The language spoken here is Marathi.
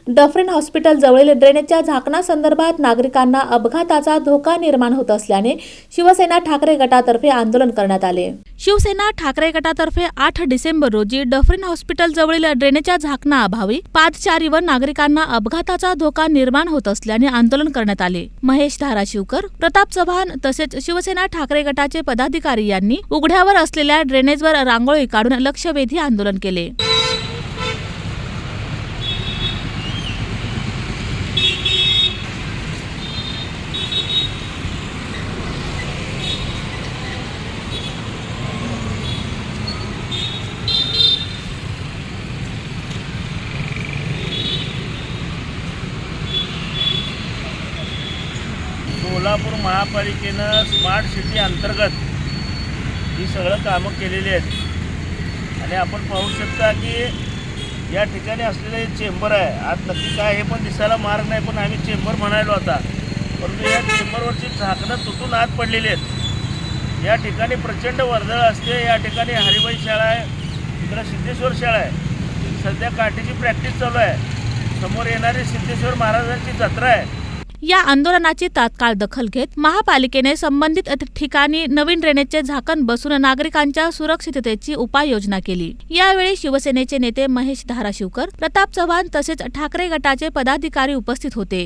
डफरीन हॉस्पिटल जवळील ड्रेनेजच्या झाकणासंदर्भात नागरिकांना अपघाताचा धोका निर्माण होत असल्याने शिवसेना ठाकरे गटातर्फे आंदोलन करण्यात आले। शिवसेना ठाकरे गटातर्फे 8 डिसेंबर रोजी डफरीन हॉस्पिटल जवळील ड्रेनेजच्या झाकणाअभावी पादचारी व नागरिकांना अपघाताचा धोका निर्माण होत असल्याने आंदोलन करण्यात आले। महेश धाराशिवकर, प्रताप चव्हाण तसेच शिवसेना ठाकरे गटाचे पदाधिकारी यांनी उघड्यावर असलेल्या ड्रेनेजवर रांगोळी काढून लक्षवेधी आंदोलन केले। सोलापूर महापालिकेनं स्मार्ट सिटी अंतर्गत ही सगळं कामं केलेली आहेत आणि आपण पाहू शकता की या ठिकाणी असलेले चेंबर आहे। आज नक्की काय हे पण दिसायला मार्ग नाही, पण आम्ही चेंबर म्हणायलो आता, परंतु या चेंबरवरची झाकणं तुटून आत पडलेली आहेत। या ठिकाणी प्रचंड वर्दळ असते। या ठिकाणी हरिबाई शाळा आहे, इकडं सिद्धेश्वर शाळा आहे, सध्या काठीची प्रॅक्टिस चालू आहे, समोर येणारी सिद्धेश्वर महाराजांची जत्रा आहे। या आंदोलनाची तात्काळ दखल घेत महापालिकेने संबंधित ठिकाणी नवीन ड्रेनेजचे झाकण बसून नागरिकांच्या सुरक्षिततेची उपाययोजना केली। यावेळी शिवसेनेचे नेते महेश धाराशिवकर, प्रताप चव्हाण तसेच ठाकरे गटाचे पदाधिकारी उपस्थित होते।